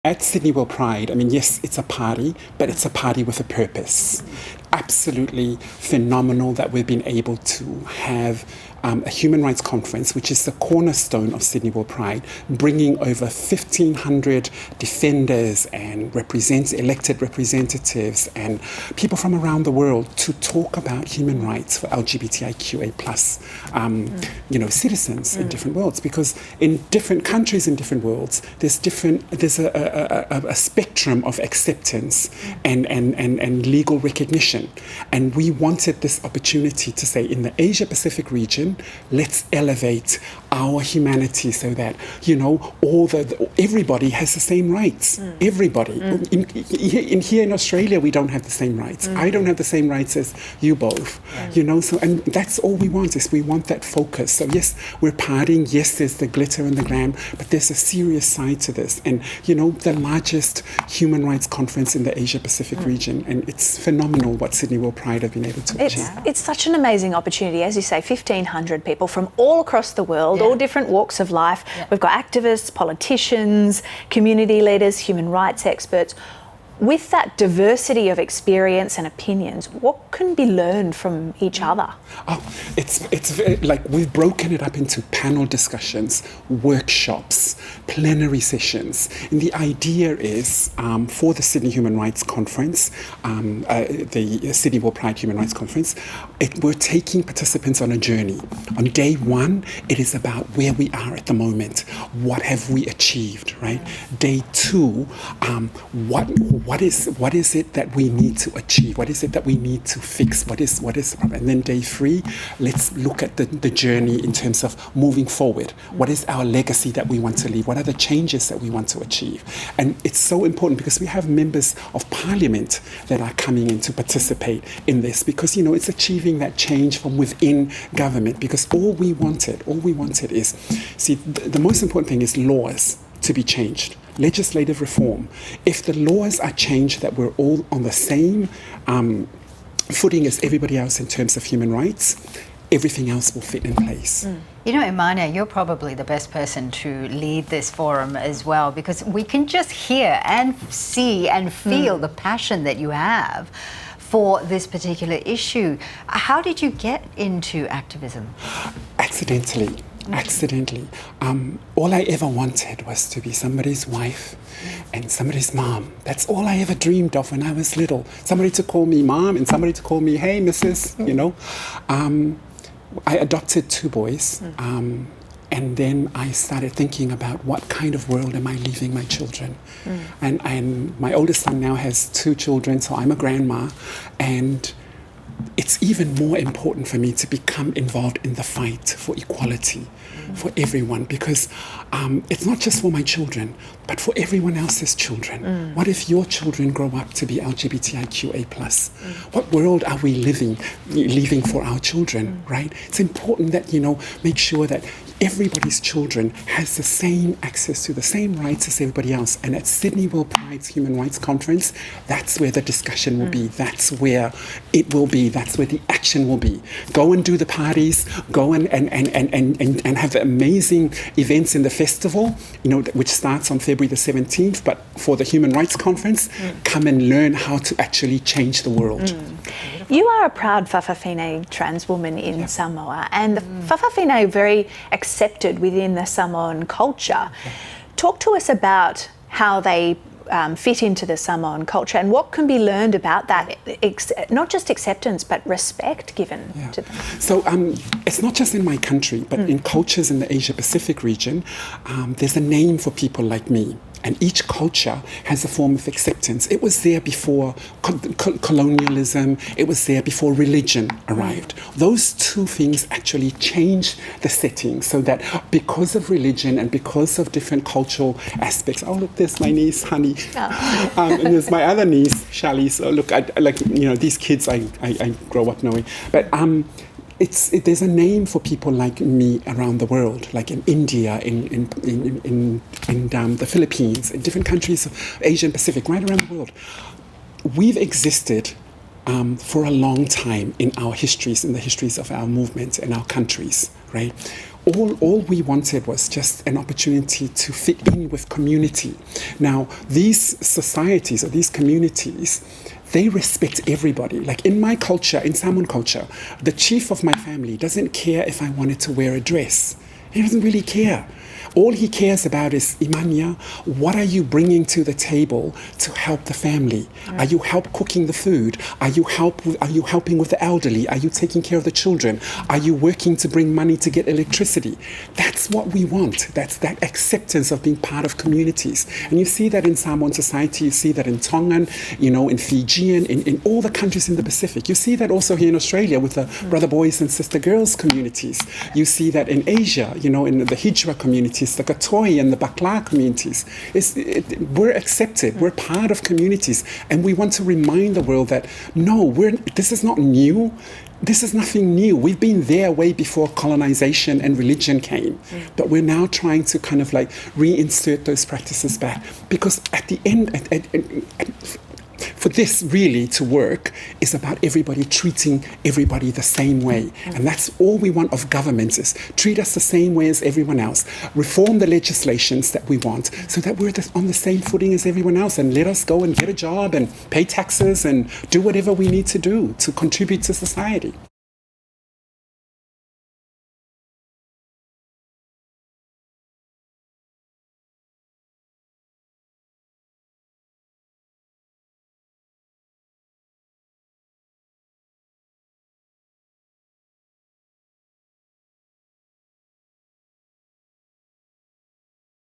At Sydney WorldPride, I mean, yes, it's a party, but it's a party with a purpose. Absolutely phenomenal that we've been able to have a human rights conference, which is the cornerstone of Sydney WorldPride, bringing over 1,500 defenders and elected representatives and people from around the world to talk about human rights for LGBTIQA plus, citizens in different worlds. Because in different countries, in different worlds, there's a spectrum of acceptance and legal recognition. And we wanted this opportunity to say, in the Asia Pacific region, let's elevate our humanity so that, everybody has the same rights. Everybody. Here in Australia, we don't have the same rights. I don't have the same rights as you both. And that's all we want, is we want that focus. So yes, we're partying. Yes, there's the glitter and the glam, but there's a serious side to this. And, the largest human rights conference in the Asia Pacific region. And it's phenomenal what Sydney WorldPride have been able to achieve. It's such an amazing opportunity. As you say, 1,500 people from all across the world, all different walks of life. We've got activists, politicians, community leaders, human rights experts. With that diversity of experience and opinions, what can be learned from each other? It's very, we've broken it up into panel discussions, workshops, plenary sessions. And the idea is for the Sydney Human Rights Conference, the Sydney WorldPride Human Rights Conference, we're taking participants on a journey. On day one, it is about where we are at the moment. What have we achieved, right? Day two, what is it that we need to achieve? What is it that we need to fix? What is the problem? And then day three, let's look at the journey in terms of moving forward. What is our legacy that we want to leave? What are the changes that we want to achieve? And it's so important because we have members of parliament that are coming in to participate in this, because it's achieving that change from within government. Because all we wanted is, the most important thing is laws to be changed. Legislative reform. If the laws are changed that we're all on the same footing as everybody else in terms of human rights, everything else will fit in place. Ymania, you're probably the best person to lead this forum as well, because we can just hear and see and feel the passion that you have for this particular issue. How did you get into activism? Accidentally. All I ever wanted was to be somebody's wife and somebody's mom. That's all I ever dreamed of when I was little. Somebody to call me mom and somebody to call me, hey, Mrs., I adopted 2 boys. And then I started thinking about what kind of world am I leaving my children? And my oldest son now has 2 children, so I'm a grandma. And it's even more important for me to become involved in the fight for equality for everyone, because it's not just for my children, but for everyone else's children. What if your children grow up to be LGBTIQA+? What world are we leaving for our children, right? It's important that, make sure that everybody's children has the same access to the same rights as everybody else. And at Sydney WorldPride's Human Rights Conference, that's where the discussion will be. That's where it will be. That's where the action will be. Go and do the parties. Go and have amazing events in the festival, which starts on February the 17th. But for the Human Rights Conference, come and learn how to actually change the world. You are a proud Whawhawhine trans woman in Samoa, and the Whawhawhine are very accepted within the Samoan culture. Talk to us about how they fit into the Samoan culture and what can be learned about that, not just acceptance, but respect given to them. So it's not just in my country, but in cultures in the Asia Pacific region, there's a name for people like me. And each culture has a form of acceptance. It was there before colonialism. It was there before religion arrived. Those 2 things actually changed the setting, so that because of religion and because of different cultural aspects. Oh, look, there's my niece, Honey. And there's my other niece, Shally. So look, these kids I grow up knowing. But there's a name for people like me around the world, like in India, in the Philippines, in different countries of Asia and Pacific, right around the world. We've existed for a long time in our histories, in the histories of our movement and our countries, right? all we wanted was just an opportunity to fit in with community. Now, these societies or these communities, they respect everybody. Like in my culture, in Samoan culture, the chief of my family doesn't care if I wanted to wear a dress. He doesn't really care. All he cares about is, Ymania, what are you bringing to the table to help the family? Are you help cooking the food? Are you helping with the elderly? Are you taking care of the children? Are you working to bring money to get electricity? That's what we want. That's that acceptance of being part of communities. And you see that in Samoan society, you see that in Tongan, in Fijian, in all the countries in the Pacific. You see that also here in Australia with the brother boys and sister girls communities. You see that in Asia, in the Hijra communities, the Katoi and the Bakla communities. We're accepted, we're part of communities, and we want to remind the world that no, this is not new. This is nothing new. We've been there way before colonization and religion came. But we're now trying to kind of like reinsert those practices back. Because at the end, for this really to work is about everybody treating everybody the same way. And that's all we want of governments, is treat us the same way as everyone else. Reform the legislations that we want so that we're on the same footing as everyone else, and let us go and get a job and pay taxes and do whatever we need to do to contribute to society.